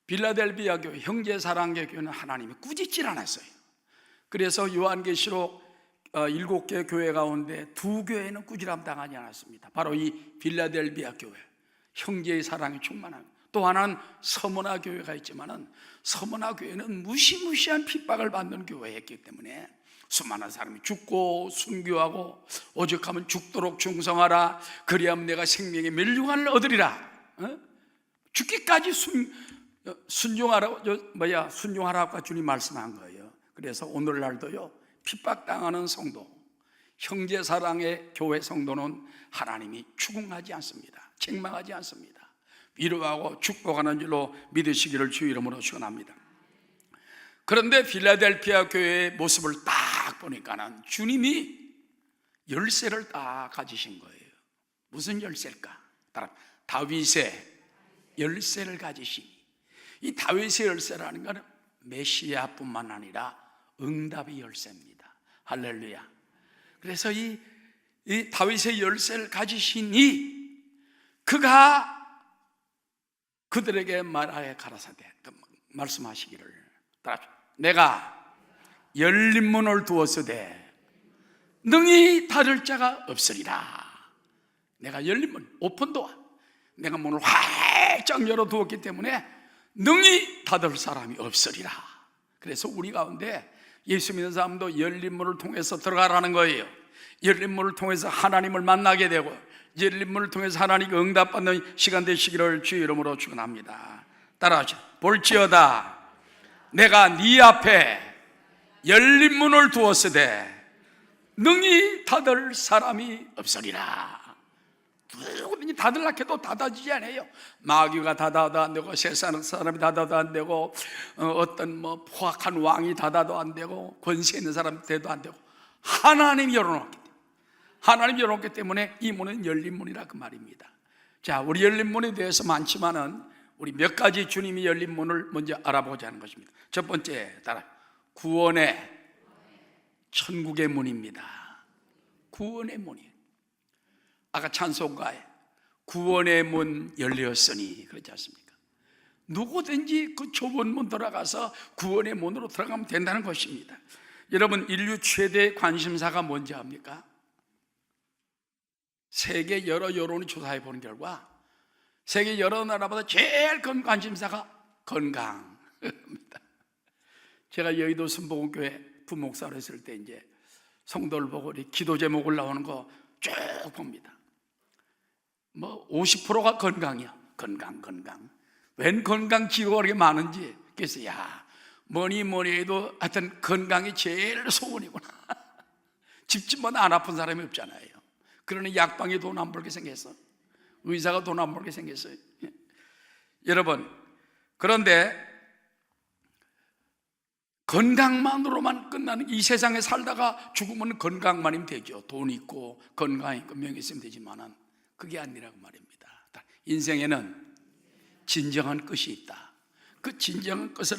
빌라델비아 교회, 형제사랑의 교회는 하나님이 꾸짖질 않았어요. 그래서 요한계시록 7개 교회 가운데 2교회는 꾸지람 당하지 않았습니다. 바로 이 빌라델비아 교회, 형제의 사랑이 충만한, 또 하나는 서머나 교회가 있지만은 서머나 교회는 무시무시한 핍박을 받는 교회였기 때문에 수많은 사람이 죽고 순교하고 오죽하면 죽도록 충성하라, 그리하면 내가 생명의 멸류관을 얻으리라, 죽기까지 순종하라고 주님 말씀한 거예요. 그래서 오늘날도요, 핍박당하는 성도, 형제사랑의 교회 성도는 하나님이 추궁하지 않습니다. 책망하지 않습니다. 위로하고 축복하는 줄로 믿으시기를 주 이름으로 축원합니다. 그런데 필라델피아 교회의 모습을 딱 보니까는 주님이 열쇠를 딱 가지신 거예요. 무슨 열쇠일까? 다윗의 열쇠를 가지시니, 이 다윗의 열쇠라는 것은 메시아뿐만 아니라 응답의 열쇠입니다. 할렐루야. 그래서 이 다윗의 열쇠를 가지시니 그가 그들에게 말하여 가라사대, 말씀하시기를, 내가 열린 문을 두었으되 능히 닫을 자가 없으리라. 내가 열린 문, 오픈도어, 내가 문을 활짝 열어두었기 때문에 능히 닫을 사람이 없으리라. 그래서 우리 가운데 예수 믿는 사람도 열린 문을 통해서 들어가라는 거예요. 열린 문을 통해서 하나님을 만나게 되고, 열린 문을 통해서 하나님께 응답받는 시간 되시기를 주 이름으로 축원합니다. 따라하죠. 볼지어다 내가 네 앞에 열린 문을 두었으되 능히 닫을 사람이 없으리라. 누구든지 닫으려 해도 닫아지지 않아요. 마귀가 닫아도 안 되고, 세상 사람이 닫아도 안 되고, 어떤 포악한 왕이 닫아도 안 되고, 권세 있는 사람이 돼도 안 되고, 하나님이 열어놓기 때문에, 하나님이 열어놓기 때문에 이 문은 열린 문이라 그 말입니다. 자, 우리 열린 문에 대해서 많지만은 우리 몇 가지 주님이 열린 문을 먼저 알아보자는 것입니다. 첫 번째, 따라 구원의 천국의 문입니다. 구원의 문이에요. 아까 찬송가에 구원의 문 열렸으니 그렇지 않습니까? 누구든지 그 좁은 문 들어가서 구원의 문으로 들어가면 된다는 것입니다. 여러분, 인류 최대 관심사가 뭔지 압니까? 세계 여러 여론을 조사해 보는 결과 세계 여러 나라보다 제일 큰 관심사가 건강입니다. 제가 여의도 순복음교회 부목사로 했을 때 이제 성도를 보고 기도 제목 올라오는 거 쭉 봅니다. 50%가 건강이야. 건강. 웬 건강 기호가 그렇게 많은지. 그래서 뭐니 해도 하여튼 건강이 제일 소원이구나. 집집마다 안 아픈 사람이 없잖아요. 그러니 약방에 돈 안 벌게 생겼어. 의사가 돈 안 벌게 생겼어요. 여러분, 그런데 건강만으로만 끝나는, 이 세상에 살다가 죽으면 건강만이면 되죠. 돈 있고 건강 있고 명예 있으면 되지만은 그게 아니라고 말입니다. 인생에는 진정한 끝이 있다. 그 진정한 끝을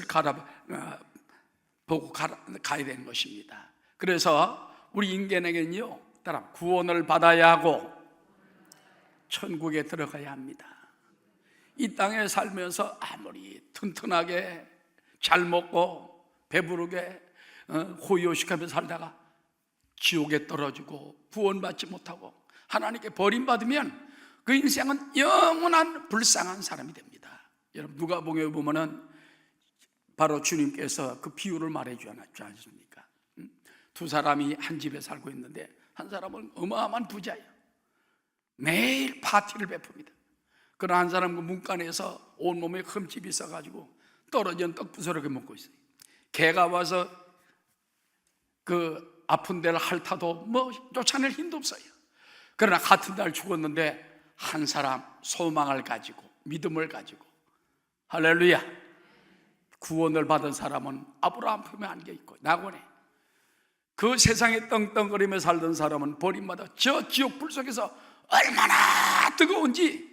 보고 가야 되는 것입니다. 그래서 우리 인간에게는요, 따라 구원을 받아야 하고 천국에 들어가야 합니다. 이 땅에 살면서 아무리 튼튼하게 잘 먹고 배부르게 호의호식하면서 살다가 지옥에 떨어지고 구원받지 못하고 하나님께 버림받으면 그 인생은 영원한 불쌍한 사람이 됩니다. 여러분, 누가복음에 보면은 바로 주님께서 그 비유를 말해 주지 않습니까? 두 사람이 한 집에 살고 있는데 한 사람은 어마어마한 부자예요. 매일 파티를 베풉니다. 그러나 한 사람은 문간에서 온몸에 흠집이 있어가지고 떨어진 떡 부스러기 먹고 있어요. 개가 와서 그 아픈 데를 핥아도 쫓아낼 힘도 없어요. 그러나 같은 날 죽었는데 한 사람 소망을 가지고 믿음을 가지고, 할렐루야, 구원을 받은 사람은 아브라함 품에 안겨 있고 낙원에, 그 세상에 떵떵거리며 살던 사람은 버림받아 저 지옥 불 속에서 얼마나 뜨거운지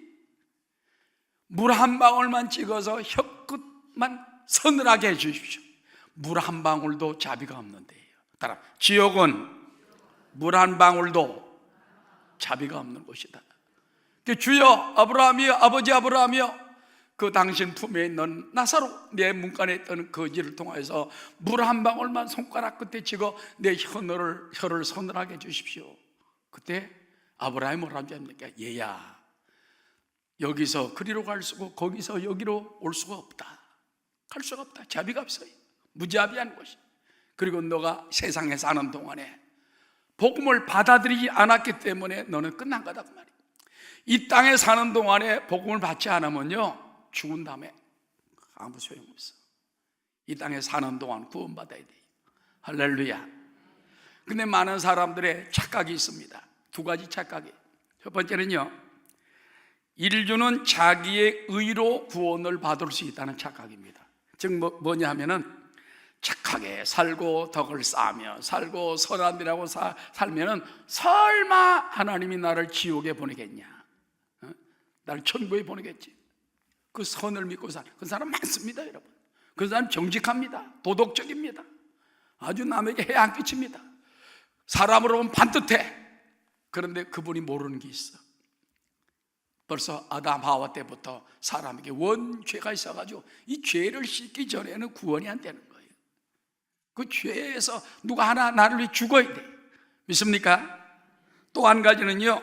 물 한 방울만 찍어서 혀끝만 서늘하게 해 주십시오. 물 한 방울도 자비가 없는 데예요. 따라, 지옥은 물 한 방울도 자비가 없는 곳이다. 주여 아브라함이여, 아버지 아브라함이여, 그 당신 품에 있는 나사로, 내 문간에 있던 거지를 통하여서 물 한 방울만 손가락 끝에 찍어 내 혀를 서늘하게 해주십시오. 그때 아브라함이 뭐라고 합니까? 얘야, 여기서 그리로 갈 수고 거기서 여기로 올 수가 없다. 갈 수가 없다. 자비가 없어요. 무자비한 것이. 그리고 너가 세상에 사는 동안에 복음을 받아들이지 않았기 때문에 너는 끝난 거다 그 말이에요. 이 땅에 사는 동안에 복음을 받지 않으면요, 죽은 다음에 아무 소용없어. 이 땅에 사는 동안 구원받아야 돼요. 할렐루야. 근데 많은 사람들의 착각이 있습니다. 두 가지 착각이. 첫 번째는요, 인류는 자기의 의로 구원을 받을 수 있다는 착각입니다. 즉 뭐냐 하면은 착하게 살고 덕을 쌓으며 살고 선한 일하고 살면은 설마 하나님이 나를 지옥에 보내겠냐, 나를 천국에 보내겠지. 그 선을 믿고 사는 그 사람 많습니다, 여러분. 그 사람 정직합니다. 도덕적입니다. 아주 남에게 해야 안 끼칩니다. 사람으로 보면 반듯해. 그런데 그분이 모르는 게 있어. 벌써 아담 하와 때부터 사람에게 원죄가 있어가지고 이 죄를 씻기 전에는 구원이 안 되는 거예요. 그 죄에서 누가 하나 나를 위해 죽어야 돼. 믿습니까? 또 한 가지는요,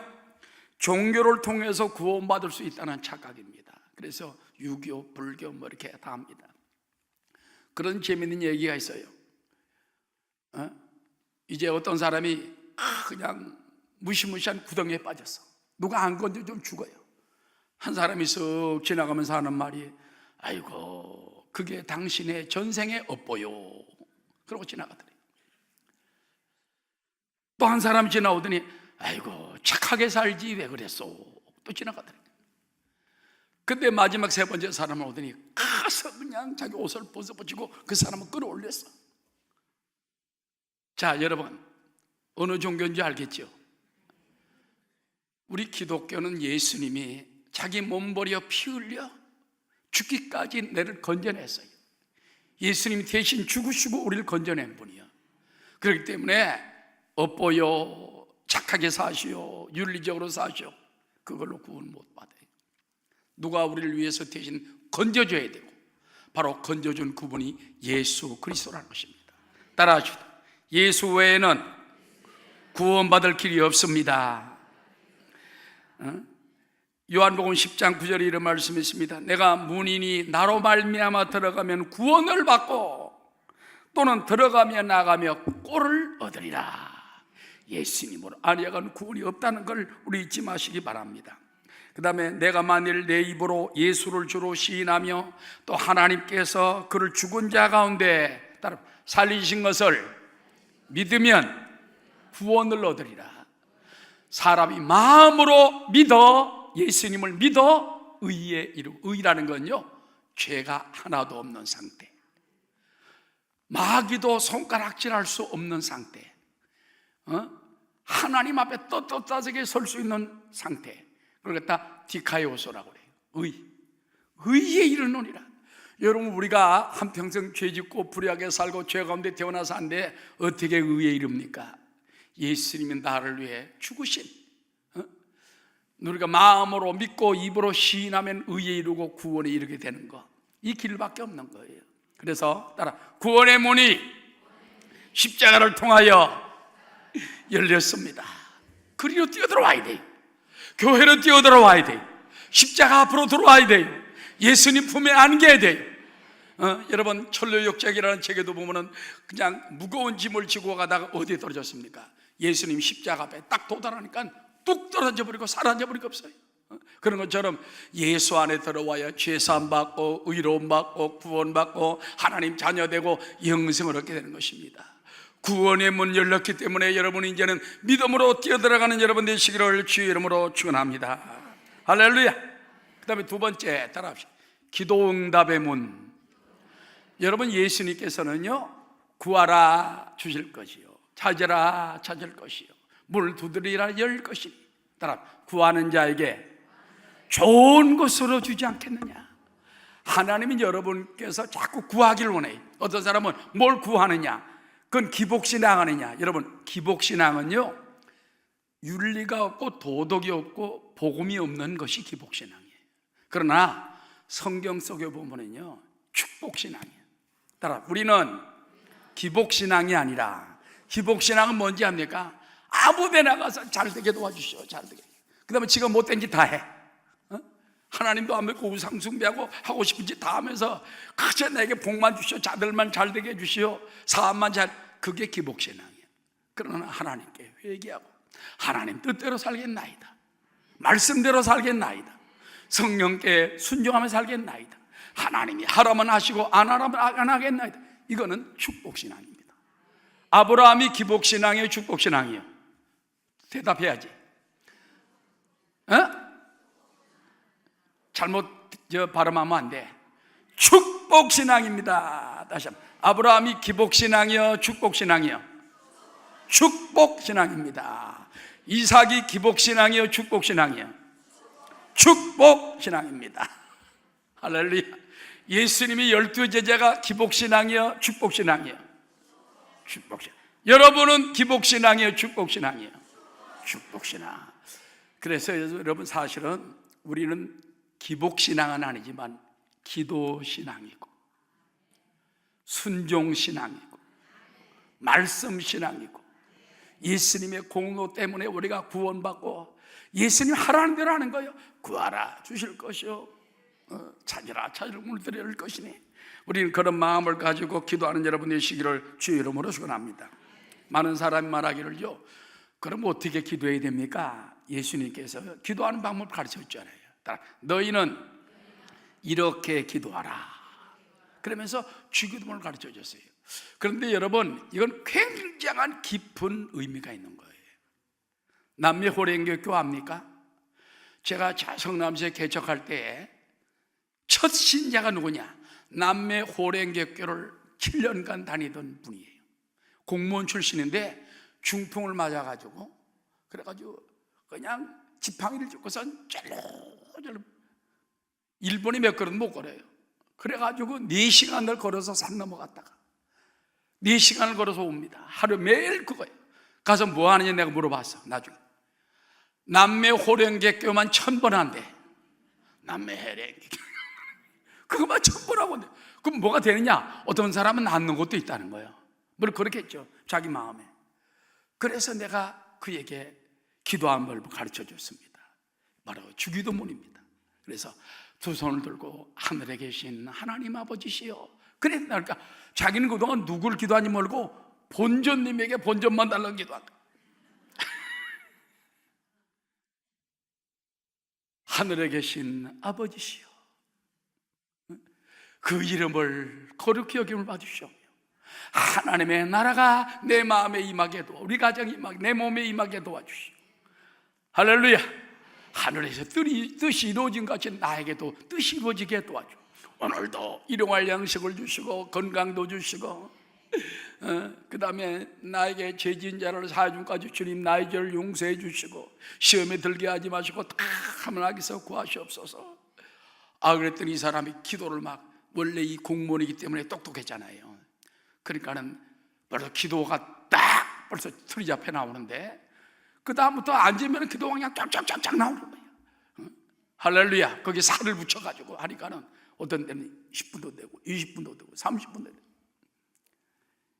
종교를 통해서 구원받을 수 있다는 착각입니다. 그래서 유교, 불교 뭐 이렇게 다 합니다. 그런 재미있는 얘기가 있어요. 이제 어떤 사람이 그냥 무시무시한 구덩이에 빠졌어. 누가 안 건져주면 죽어요. 한 사람이 쓱 지나가면서 하는 말이, 아이고 그게 당신의 전생의 업보요. 그러고 지나가더래요. 또 한 사람이 지나오더니, 아이고 착하게 살지 왜 그랬어. 또 지나가더래요. 근데 마지막 세 번째 사람을 오더니 가서 그냥 자기 옷을 벗어붙이고 그 사람을 끌어올렸어. 자, 여러분, 어느 종교인지 알겠죠? 우리 기독교는 예수님이 자기 몸버려 피 흘려 죽기까지 나를 건져냈어요. 예수님이 대신 죽으시고 우리를 건져낸 분이요. 그렇기 때문에 업보요, 착하게 사시오, 윤리적으로 사시오, 그걸로 구원 못 받아요. 누가 우리를 위해서 대신 건져줘야 되고, 바로 건져준 그분이 예수 그리스도라는 것입니다. 따라하시다. 예수 외에는 구원받을 길이 없습니다. 요한복음 10장 9절에 이런 말씀이 있습니다. 내가 문이니 나로 말미암아 들어가면 구원을 받고 또는 들어가며 나가며 꼴을 얻으리라. 예수님으로 아니하고는 구원이 없다는 걸 우리 잊지 마시기 바랍니다. 그 다음에 내가 만일 내 입으로 예수를 주로 시인하며 또 하나님께서 그를 죽은 자 가운데 살리신 것을 믿으면 구원을 얻으리라. 사람이 마음으로 믿어, 예수님을 믿어 의에 이르고, 의라는 건요, 죄가 하나도 없는 상태, 마귀도 손가락질할 수 없는 상태, 하나님 앞에 떳떳하게 설 수 있는 상태, 그걸 갖다 디카이오소라고 그래요. 의에 이르노니라. 여러분, 우리가 한평생 죄짓고 불의하게 살고 죄 가운데 태어나서 한데 어떻게 의에 이릅니까? 예수님이 나를 위해 죽으신, 우리가 마음으로 믿고 입으로 시인하면 의에 이르고 구원에 이르게 되는 거, 이 길밖에 없는 거예요. 그래서 따라, 구원의 문이 십자가를 통하여 열렸습니다. 그리로 뛰어들어와야 돼요. 교회로 뛰어들어와야 돼요. 십자가 앞으로 들어와야 돼요. 예수님 품에 안겨야 돼요. 여러분, 천류역작이라는 책에도 보면은 그냥 무거운 짐을 지고 가다가 어디에 떨어졌습니까? 예수님 십자가 앞에 딱 도달하니까 뚝 떨어져 버리고 사라져 버리고 없어요. 그런 것처럼 예수 안에 들어와야 죄사함 받고 의로움 받고 구원 받고 하나님 자녀 되고 영생을 얻게 되는 것입니다. 구원의 문 열렸기 때문에 여러분 이제는 믿음으로 뛰어들어가는 여러분 되시기를 주의 이름으로 축원합니다. 할렐루야. 그 다음에 두 번째 따라합시다. 기도응답의 문. 여러분, 예수님께서는요, 구하라 주실 것이요, 찾으라 찾을 것이요, 문 두드리라 열 것이니, 따라 구하는 자에게 좋은 것으로 주지 않겠느냐. 하나님은 여러분께서 자꾸 구하기를 원해요. 어떤 사람은 뭘 구하느냐, 그건 기복신앙하느냐. 여러분, 기복신앙은요, 윤리가 없고 도덕이 없고 복음이 없는 것이 기복신앙이에요. 그러나 성경 속에 보면은요, 축복신앙이에요. 따라, 우리는 기복신앙이 아니라, 기복신앙은 뭔지 압니까? 아무 데 나가서 잘되게 도와주시오, 잘되게. 그 다음에 지가 못된 짓 다 해. 하나님도 안 믿고 우상숭배하고 하고 싶은 짓 다 하면서 그저 내게 복만 주시오, 자들만 잘되게 해주시오, 사업만 잘. 그게 기복신앙이에요. 그러나 하나님께 회개하고 하나님 뜻대로 살겠나이다, 말씀대로 살겠나이다, 성령께 순종하며 살겠나이다, 하나님이 하라면 하시고 안 하라면 안 하겠나이다. 이거는 축복신앙입니다. 아브라함이 기복신앙이에요, 축복신앙이에요? 대답해야지. 잘못 발음하면 안 돼. 축복신앙입니다. 다시 한번. 아브라함이 기복신앙이요, 축복신앙이요? 축복신앙입니다. 이삭이 기복신앙이요, 축복신앙이요? 축복신앙입니다. 할렐루야. 예수님이 12제자가 기복신앙이요, 축복신앙이요? 축복신앙. 여러분은 기복신앙이요, 축복신앙이요? 축복신앙. 그래서 여러분, 사실은 우리는 기복신앙은 아니지만 기도신앙이고 순종신앙이고 말씀신앙이고, 예수님의 공로 때문에 우리가 구원받고 예수님 하라는 대로 하는 거예요. 구하라 주실 것이요, 찾으라 찾을 문을 것이니. 우리는 그런 마음을 가지고 기도하는 여러분 되시기를 주의 이름으로 축원합니다. 많은 사람이 말하기를요, 그럼 어떻게 기도해야 됩니까? 예수님께서 기도하는 방법을 가르쳐줬잖아요. 너희는 이렇게 기도하라, 그러면서 주기도문을 가르쳐줬어요. 그런데 여러분, 이건 굉장한 깊은 의미가 있는 거예요. 남미호랭교교 압니까? 제가 성남시에 개척할 때 첫 신자가 누구냐? 남미호랭교교를 7년간 다니던 분이에요. 공무원 출신인데 중풍을 맞아가지고, 그래가지고 그냥 지팡이를 짚고선 쫄쫄, 일본이 몇 걸음 못 걸어요. 그래가지고 4시간을 걸어서 산 넘어갔다가 4시간을 걸어서 옵니다. 하루 매일 그거예요. 가서 뭐 하느냐 내가 물어봤어. 나중에 남매호령개교만 1000번 한대. 남매호령개교 그거만 1000번 하고 한대. 그럼 뭐가 되느냐? 어떤 사람은 낫는 것도 있다는 거예요. 뭘 그렇겠죠, 자기 마음에. 그래서 내가 그에게 기도하는 법을 가르쳐 줬습니다. 바로 주기도문입니다. 그래서 두 손을 들고 하늘에 계신 하나님 아버지시여. 그러니까 자기는 그동안 누구를 기도하는지 모르고 본전님에게 본전만 달라고 기도한다. 하늘에 계신 아버지시여, 그 이름을 거룩히 여김을 받으시오. 하나님의 나라가 내 마음에 임하게 도와, 우리 가정에 임하게, 내 몸에 임하게 도와주시오. 할렐루야. 하늘에서 뜻이 이루어진 같이 나에게도 뜻이 이루어지게 도와줘. 오늘도 일용할 양식을 주시고 건강도 주시고, 그 다음에 나에게 죄진 자를 사해 준까지 주님 나의 죄를 용서해 주시고, 시험에 들게 하지 마시고 다 하나님께서 구하시옵소서. 그랬더니 이 사람이 기도를 막, 원래 이 공무원이기 때문에 똑똑했잖아요. 그러니까는 벌써 기도가 딱 벌써 틀이 잡혀 나오는데, 그 다음부터 앉으면 기도가 그냥 쫙쫙쫙쫙 나오는 거예요. 할렐루야. 거기 살을 붙여가지고 하니까는 어떤 때는 10분도 되고 20분도 되고 30분도 되고.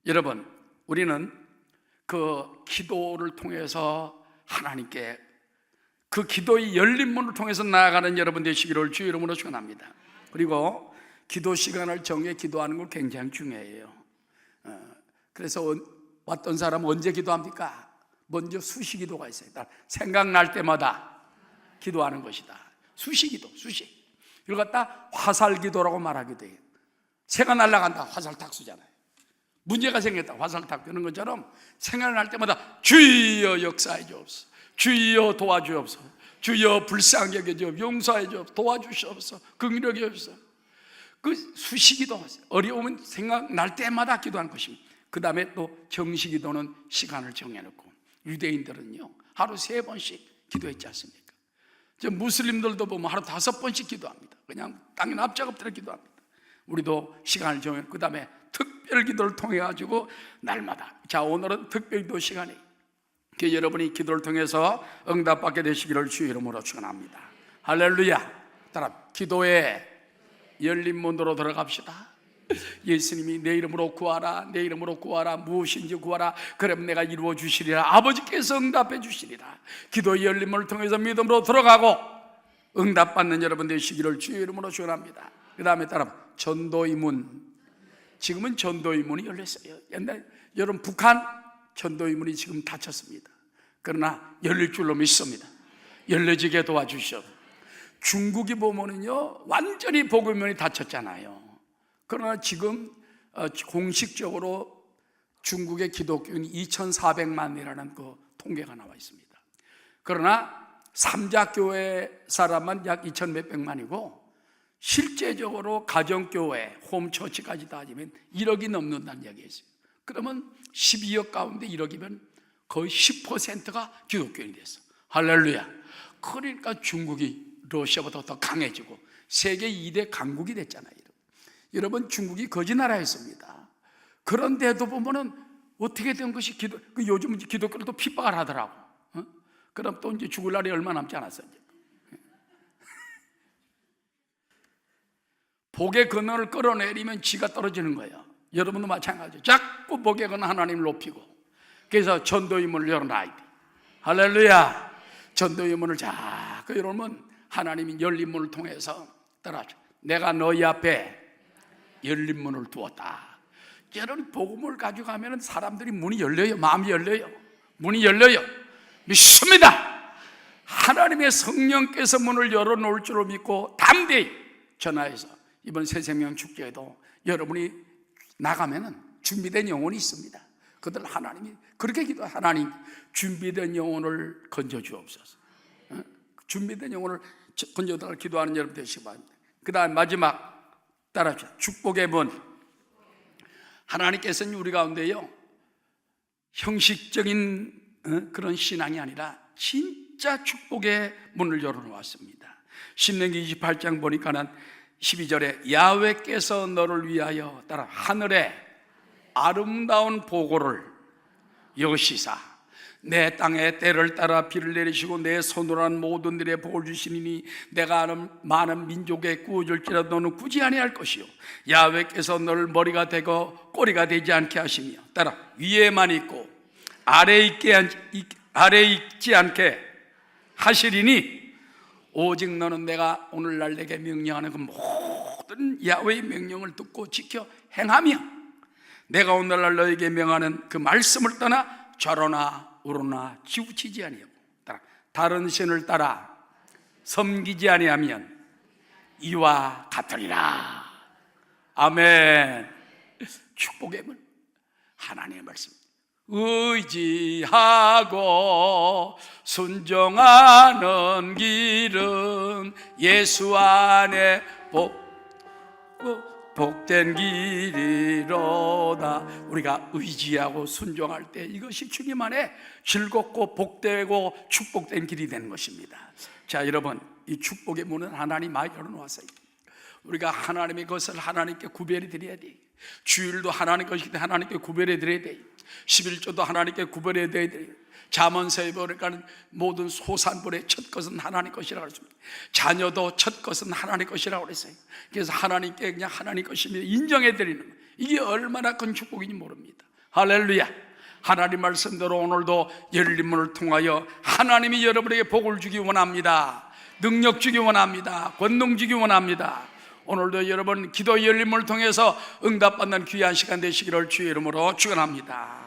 여러분, 우리는 그 기도를 통해서 하나님께, 그 기도의 열린 문을 통해서 나아가는 여러분 되시기를 주의 이름으로 축원합니다. 그리고 기도 시간을 정해 기도하는 건 굉장히 중요해요. 그래서 왔던 사람은 언제 기도합니까? 먼저 수시기도가 있어요. 생각날 때마다 기도하는 것이다. 수시기도, 수시. 이걸 갖다 화살기도라고 말하기도 해요. 새가 날아간다, 화살탁 쏘잖아요. 문제가 생겼다, 화살탁 쏘는 것처럼 생각날 때마다 주여 역사해 주옵소서, 주여 도와주옵소서, 주여 불쌍히 여겨 주옵소서, 용서해 주옵소서, 도와주시옵소서, 긍휼히 여기옵소서. 그 수시기도, 어려우면 생각날 때마다 기도하는 것입니다. 그 다음에 또 정시기도는 시간을 정해놓고, 유대인들은요 하루 3번씩 기도했지 않습니까? 저 무슬림들도 보면 하루 5번씩 기도합니다. 그냥 땅에 납작 엎드려 기도합니다. 우리도 시간을 정해, 그 다음에 특별 기도를 통해 가지고 날마다, 자 오늘은 특별 기도 시간이, 여러분이 기도를 통해서 응답받게 되시기를 주의 이름으로 축원합니다. 할렐루야. 따라 기도의 열린 문으로 들어갑시다. 예수님이 내 이름으로 구하라, 내 이름으로 구하라, 무엇인지 구하라, 그럼 내가 이루어 주시리라. 아버지께서 응답해 주시리라. 기도의 열린 문을 통해서 믿음으로 들어가고 응답받는 여러분 되시기를 주의 이름으로 축원합니다. 그 다음에 따라 전도의 문. 지금은 전도의 문이 열렸어요. 옛날 여러분 북한 전도의 문이 지금 닫혔습니다. 그러나 열릴 줄로 믿습니다. 열려지게 도와주시오. 중국이 보면은요 완전히 복음의 문이 닫혔잖아요. 그러나 지금 공식적으로 중국의 기독교인이 2,400만이라는 그 통계가 나와 있습니다. 그러나 삼자교회 사람만 약 2,몇백만이고 실제적으로 가정교회, 홈처치까지 따지면 1억이 넘는다는 이야기가 있어요. 그러면 12억 가운데 1억이면 거의 10%가 기독교인이 됐어. 할렐루야. 그러니까 중국이 러시아보다 더 강해지고 세계 2대 강국이 됐잖아요. 여러분 중국이 거지 나라였습니다. 그런데도 보면은 어떻게 된 것이 요즘 기독교를 핍박을 하더라고. 그럼 또 이제 죽을 날이 얼마 남지 않았어요. 복의 근원을 끌어내리면 지가 떨어지는 거예요. 여러분도 마찬가지예요. 자꾸 복의 근원 하나님을 높이고, 그래서 전도의 문을 열어놔야 돼. 할렐루야. 전도의 문을 자꾸 열어놓으면 하나님이 열린 문을 통해서 따라하죠. 내가 너희 앞에 열린 문을 두었다. 여러분 복음을 가져가면 사람들이 문이 열려요. 마음이 열려요. 문이 열려요. 믿습니다. 하나님의 성령께서 문을 열어놓을 줄로 믿고 담대히 전하여서 이번 새생명 축제에도 여러분이 나가면은 준비된 영혼이 있습니다. 그들 하나님이 그렇게 기도, 하나님 준비된 영혼을 건져 주옵소서. 준비된 영혼을 건져달라고 기도하는 여러분 되시기 바랍니다. 그 다음 마지막 따라하죠. 축복의 문. 하나님께서는 우리 가운데요 형식적인 그런 신앙이 아니라 진짜 축복의 문을 열어놓았습니다. 신명기 28장 보니까는 12절에 야훼께서 너를 위하여 따라 하늘에 아름다운 보고를 여시사 내 땅에 때를 따라 비를 내리시고 내 손으로 한 모든 일에 복을 주시니 내가 아는 많은 민족에 구워줄지라도 너는 구지 아니할 것이요 야훼께서 너를 머리가 되고 꼬리가 되지 않게 하시며 따라 위에만 있고 아래에 있지 않게 하시리니 오직 너는 내가 오늘날 내게 명령하는 그 모든 야훼의 명령을 듣고 지켜 행하며 내가 오늘날 너에게 명하는 그 말씀을 떠나 좌로나 우로나 치우치지 아니하고 다른 신을 따라 섬기지 아니하면 이와 같으리라. 아멘. 축복의 문 하나님의 말씀. 의지하고 순종하는 길은 예수 안에 복된 길이로다. 우리가 의지하고 순종할 때 이것이 주님 안에 즐겁고 복되고 축복된 길이 되는 것입니다. 자 여러분, 이 축복의 문은 하나님 많이 열어놓았어요. 우리가 하나님의 것을 하나님께 구별해 드려야 돼. 주일도 하나님 것이기 때문에 하나님께 구별해 드려야 돼. 11조도 하나님께 구별해 드려야 돼. 잠언서에 보니까 모든 소산물의 첫 것은 하나님 것이라고 했습니다. 자녀도 첫 것은 하나님 것이라고 그랬어요. 그래서 하나님께 그냥 하나님 것이며 인정해 드리는 거예요. 이게 얼마나 큰 축복인지 모릅니다. 할렐루야. 하나님 말씀대로 오늘도 열린 문을 통하여 하나님이 여러분에게 복을 주기 원합니다. 능력 주기 원합니다. 권능 주기 원합니다. 오늘도 여러분 기도 열린 문을 통해서 응답받는 귀한 시간 되시기를 주의 이름으로 축원합니다.